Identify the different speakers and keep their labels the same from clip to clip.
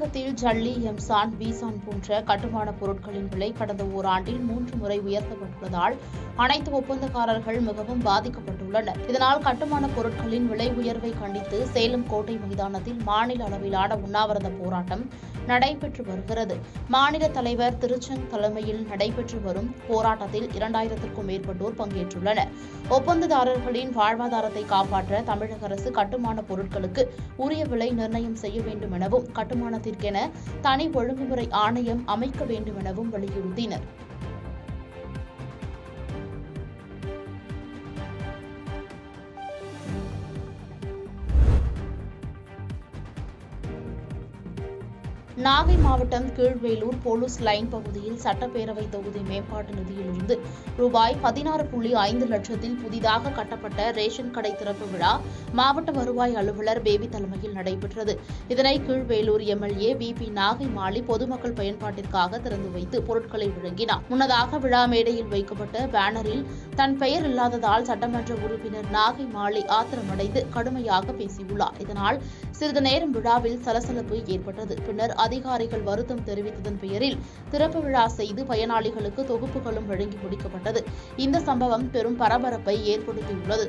Speaker 1: தமிழகத்தில் ஜல்லி, எம்சான், பீசான் போன்ற கட்டுமான பொருட்களின் விலை கடந்த ஓராண்டில் 3 முறை உயர்த்தப்பட்டுள்ளதால் அனைத்து ஒப்பந்தக்காரர்கள் மிகவும் பாதிக்கப்பட்டுள்ளனர். இதனால் கட்டுமான பொருட்களின் விலை உயர்வை கண்டித்து சேலம் கோட்டை மைதானத்தில் மாநில அளவிலான உண்ணாவிரத போராட்டம் நடைபெற்று வருகிறது. மாநில தலைவர் திருச்செங் தலைமையில் நடைபெற்று வரும் போராட்டத்தில் 2000க்கும் மேற்பட்டோர் பங்கேற்றுள்ளனர். ஒப்பந்ததாரர்களின் வாழ்வாதாரத்தை காப்பாற்ற தமிழக அரசு கட்டுமான பொருட்களுக்கு உரிய விலை நிர்ணயம் செய்ய வேண்டும் எனவும், கட்டுமானத்திற்கென தனி ஒழுங்குமுறை ஆணையம் அமைக்க வேண்டும் எனவும் வலியுறுத்தினர். நாகை மாவட்டம் கீழ்வேலூர் போலீஸ் லைன் பகுதியில் சட்டப்பேரவை தொகுதி மேம்பாட்டு நிதியிலிருந்து ரூபாய் 16.5 லட்சத்தில் புதிதாக கட்டப்பட்ட ரேஷன் கடை திறப்பு விழா மாவட்ட வருவாய் அலுவலர் பேபி தலைமையில் நடைபெற்றது. இதனை கீழ்வேலூர் எம்எல்ஏ VP நாகை மாலி பொதுமக்கள் பயன்பாட்டிற்காக திறந்து வைத்து பொருட்களை வழங்கினார். முன்னதாக விழா மேடையில் வைக்கப்பட்ட பேனரில் தன் பெயர் இல்லாததால் சட்டமன்ற உறுப்பினர் நாகை மாலி ஆத்திரமடைந்து கடுமையாக பேசியுள்ளார். இதனால் சிறிது நேரம் விழாவில் சலசலப்பு ஏற்பட்டது. பின்னர் அதிகாரிகள் வருத்தம் தெரிவித்ததன் பெயரில் திறப்பு விழா செய்து பயனாளிகளுக்கு தொகுப்புகளும் வழங்கி முடிக்கப்பட்டது. இந்த சம்பவம் பெரும் பரபரப்பை ஏற்படுத்தியுள்ளது.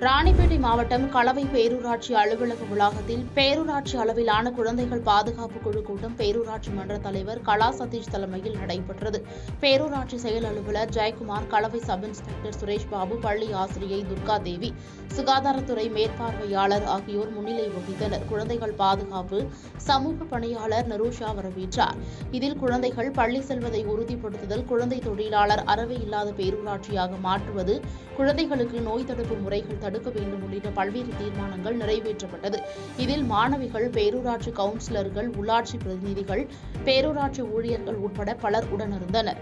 Speaker 1: ராணிப்பேட்டை மாவட்டம் களவை பேரூராட்சி அலுவலக வளாகத்தில் பேரூராட்சி அளவிலான குழந்தைகள் பாதுகாப்பு குழு கூட்டம் பேரூராட்சி மன்ற தலைவர் கலா சதீஷ் தலைமையில் நடைபெற்றது. பேரூராட்சி செயல் அலுவலர் ஜெயக்குமார், களவை சப் இன்ஸ்பெக்டர் சுரேஷ் பாபு, பள்ளி ஆசிரியை துர்கா தேவி, சுகாதாரத்துறை மேற்பார்வையாளர் ஆகியோர் முன்னிலை வகித்தனர். குழந்தைகள் பாதுகாப்பு சமூக பணியாளர் நரூஷா வரவேற்றார். இதில் குழந்தைகள் பள்ளி செல்வதை உறுதிப்படுத்துதல், குழந்தை தொழிலாளர் அறவே இல்லாத பேரூராட்சியாக மாற்றுவது, குழந்தைகளுக்கு நோய் தடுப்பு முறைகள் தடுக்க வேண்டும் உள்ளிட்ட பல்வேறு தீர்மானங்கள் நிறைவேற்றப்பட்டது. இதில் மாணவிகள், பேரூராட்சி கவுன்சிலர்கள், உள்ளாட்சி பிரதிநிதிகள், பேரூராட்சி ஊழியர்கள் உட்பட பலர் உடனிருந்தனர்.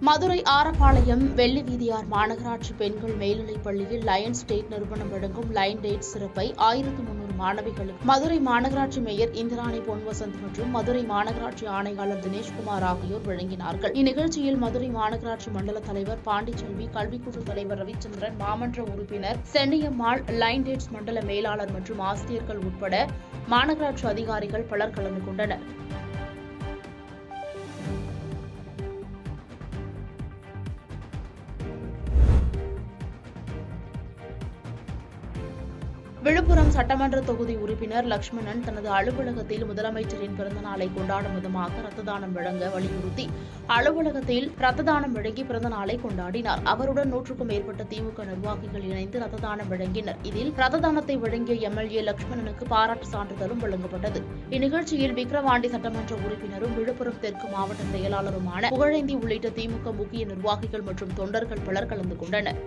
Speaker 1: மதுரை ஆரப்பாளையம் வெள்ளி வீதியார் மாநகராட்சி பெண்கள் மேல்நிலைப் பள்ளியில் லயன்ஸ் டேட் நிறுவனம் வழங்கும் லைன் டேட் சிறப்பை 1300 மாணவிகளுக்கு மதுரை மாநகராட்சி மேயர் இந்திராணி பொன்வசந்த் மற்றும் மதுரை மாநகராட்சி ஆணையாளர் தினேஷ்குமார் ஆகியோர் வழங்கினார்கள். இந்நிகழ்ச்சியில் மதுரை மாநகராட்சி மண்டல தலைவர் பாண்டிச்செல்வி, கல்விக்குழு தலைவர் ரவிச்சந்திரன், மாமன்ற உறுப்பினர் சென்னியம்மாள், லைன் டேட்ஸ் மண்டல மேலாளர் மற்றும் ஆசிரியர்கள் உட்பட மாநகராட்சி அதிகாரிகள் பலர் கலந்து கொண்டனர். விழுப்புரம் சட்டமன்ற தொகுதி உறுப்பினர் லட்சுமணன் தனது அலுவலகத்தில் முதலமைச்சரின் பிறந்தநாளை கொண்டாடும் விதமாக ரத்த தானம் வழங்க வலியுறுத்தி அலுவலகத்தில் ரத்த தானம் வழங்கி பிறந்தநாளை கொண்டாடினார். அவருடன் 100க்கும் மேற்பட்ட திமுக நிர்வாகிகள் இணைந்து ரத்த தானம் வழங்கினர். இதில் ரத்த தானத்தை வழங்கிய MLA லட்சுமணனுக்கு பாராட்டு சான்றிதழும் வழங்கப்பட்டது. இந்நிகழ்ச்சியில் விக்கிரவாண்டி சட்டமன்ற உறுப்பினரும் விழுப்புரம் தெற்கு மாவட்ட செயலாளருமான புகழேந்தி உள்ளிட்ட திமுக முக்கிய நிர்வாகிகள் மற்றும் தொண்டர்கள் பலர் கலந்து கொண்டனர்.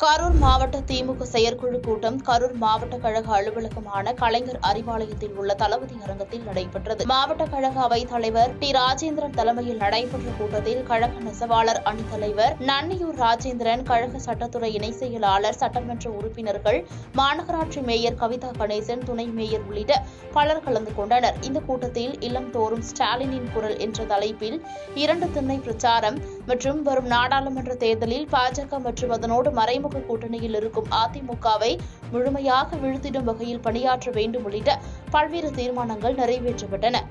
Speaker 1: கரூர் மாவட்ட திமுக செயற்குழு கூட்டம் கரூர் மாவட்ட கழக அலுவலகமான கலைஞர் அறிவாலயத்தில் உள்ள தளபதி அரங்கத்தில் நடைபெற்றது. மாவட்ட கழக அவைத் தலைவர் டி. ராஜேந்திரன் தலைமையில் நடைபெற்ற கூட்டத்தில் கழக நெசவாளர் அணி தலைவர் நன்னியூர் ராஜேந்திரன், கழக சட்டத்துறை இணை செயலாளர், சட்டமன்ற உறுப்பினர்கள், மாநகராட்சி மேயர் கவிதா கணேசன், துணை மேயர் உள்ளிட்ட பலர் கலந்து கொண்டனர். இந்த கூட்டத்தில் இல்லம்தோறும் ஸ்டாலினின் குரல் என்ற தலைப்பில் 2 திண்ணை பிரச்சாரம் மற்றும் வரும் நாடாளுமன்ற தேர்தலில் பாஜக மற்றும் அதனோடு மறைமுக கூட்டணியில் இருக்கும் அதிமுகவை முழுமையாக வீழ்த்திடும் வகையில் பணியாற்ற வேண்டும் உள்ளிட்ட பல்வேறு தீர்மானங்கள் நிறைவேற்றப்பட்டன.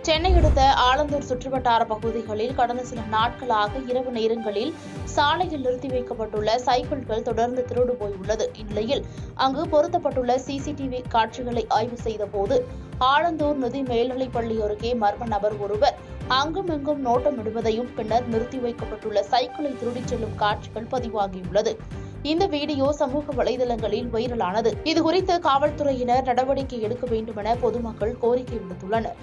Speaker 1: சென்னை அடுத்த ஆலந்தூர் சுற்றுவட்டார பகுதிகளில் கடந்த சில நாட்களாக இரவு நேரங்களில் சாலையில் நிறுத்தி வைக்கப்பட்டுள்ள சைக்கிள்கள் தொடர்ந்து திருடு போயுள்ளது. இந்நிலையில் அங்கு பொருத்தப்பட்டுள்ள CCTV காட்சிகளை ஆய்வு செய்தபோது ஆலந்தூர் நிதி மேல்நிலைப்பள்ளி அருகே மர்ம நபர் ஒருவர் அங்குமிங்கும் நோட்டமிடுவதையும் பின்னர் நிறுத்தி வைக்கப்பட்டுள்ள சைக்கிளை திருடிச் செல்லும் காட்சிகள் பதிவாகியுள்ளது. இந்த வீடியோ சமூக வலைதளங்களில் வைரலானது. இதுகுறித்து காவல்துறையினர் நடவடிக்கை எடுக்க வேண்டுமென பொதுமக்கள் கோரிக்கை விடுத்துள்ளனர்.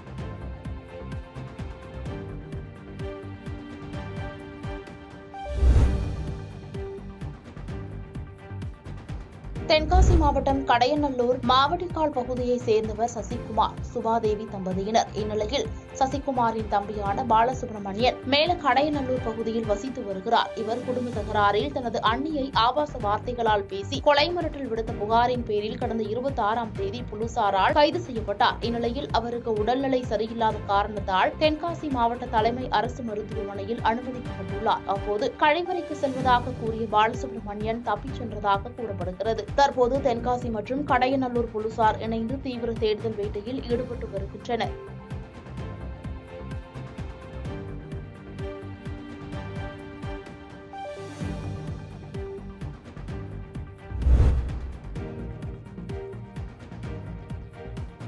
Speaker 1: தென்காசி மாவட்டம் கடையநல்லூர் மாவடிக்கால் பகுதியைச் சேர்ந்தவர் சசிகுமார், சுபாதேவி தம்பதியினர். இந்நிலையில் சசிகுமாரின் தம்பியான பாலசுப்ரமணியன் மேல கடையநல்லூர் பகுதியில் வசித்து வருகிறார். இவர் குடும்ப தகராறில் தனது அண்ணியை ஆபாச வார்த்தைகளால் பேசி கொலை மிரட்டல் விடுத்த புகாரின் பேரில் கடந்த 26ஆம் தேதி போலீசாரால் கைது செய்யப்பட்டார். இந்நிலையில் அவருக்கு உடல்நிலை சரியில்லாத காரணத்தால் தென்காசி மாவட்ட தலைமை அரசு மருத்துவமனையில் அனுமதிக்கப்பட்டுள்ளார். அப்போது கழிவறைக்கு செல்வதாக கூறிய பாலசுப்ரமணியன் தப்பிச் சென்றதாக கூறப்படுகிறது. தற்போது தென்காசி மற்றும் கடையநல்லூர் போலீசார் இணைந்து தீவிர தேடுதல் வேட்டையில் ஈடுபட்டு வருகின்றனர்.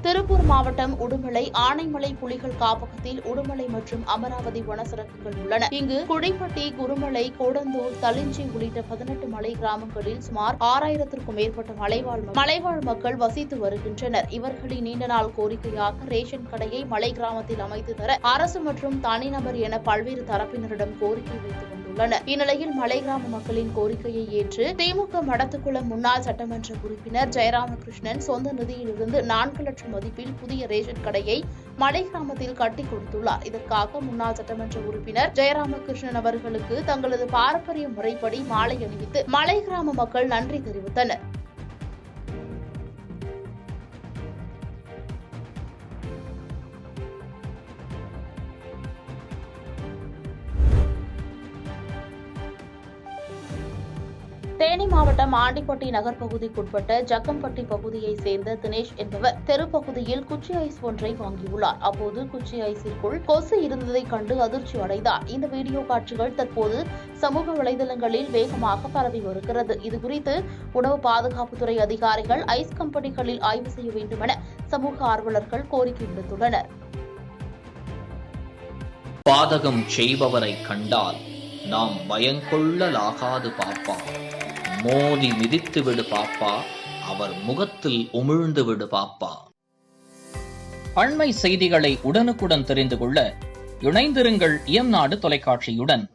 Speaker 1: திருப்பூர் மாவட்டம் உடுமலை ஆனைமலை புலிகள் காப்பகத்தில் உடுமலை மற்றும் அமராவதி வனசரக்குகள் உள்ளன. இங்கு குடிப்பட்டி, குருமலை, கோடந்தூர், தளிஞ்சி உள்ளிட்ட 18 மலை கிராமங்களில் சுமார் 6000க்கும் மேற்பட்ட மலைவாழ் மக்கள் வசித்து வருகின்றனர். இவர்களின் நீண்ட நாள் கோரிக்கையாக ரேஷன் கடையை மலை கிராமத்தில் அமைத்து தர அரசு மற்றும் தனிநபர் என பல்வேறு தரப்பினரிடம் கோரிக்கை வைத்து வந்துள்ளனர். இந்நிலையில் மலை கிராம மக்களின் கோரிக்கையை ஏற்று திமுக மடத்துக்குளம் முன்னாள் சட்டமன்ற உறுப்பினர் ஜெயராமகிருஷ்ணன் சொந்த நிதியிலிருந்து 4 லட்சம் மதிப்பில் புதிய ரேஷன் கடையை மலை கிராமத்தில் கட்டிக் கொடுத்துள்ளார். இதற்காக முன்னாள் சட்டமன்ற உறுப்பினர் ஜெயராமகிருஷ்ணன் அவர்களுக்கு தங்களது பாரம்பரிய முறைப்படி மாலை அணிவித்து மலை கிராம மக்கள் நன்றி தெரிவித்தனர். தேனி மாவட்டம் ஆண்டிப்பட்டி நகர் பகுதிக்குட்பட்ட ஜக்கம்பட்டி பகுதியைச் சேர்ந்த தினேஷ் என்பவர் தெருப்பகுதியில் குச்சி ஐஸ் ஒன்றை வாங்கியுள்ளார். அப்போது குச்சி ஐஸிற்குள் கொசு இருந்ததைக் கண்டு அதிர்ச்சி அடைந்தார். இந்த வீடியோ காட்சிகள் தற்போது சமூக வலைதளங்களில் வேகமாக பரவி வருகிறது. இதுகுறித்து உணவு பாதுகாப்புத்துறை அதிகாரிகள் ஐஸ் கம்பெனிகளில் ஆய்வு செய்ய வேண்டுமென சமூக ஆர்வலர்கள் கோரிக்கை விடுத்துள்ளனர்.
Speaker 2: பாதகம் செய்பவரை கண்டால் நாம் பயங்கொள்ளலாகாது பாப்பா, மோதி மிதித்து விடு பாப்பா, அவர் முகத்தில் உமிழ்ந்து விடு பாப்பா. அண்மை செய்திகளை உடனுக்குடன் தெரிந்து கொள்ள இணைந்திருங்கள் இயம்நாடு தொலைக்காட்சியுடன்.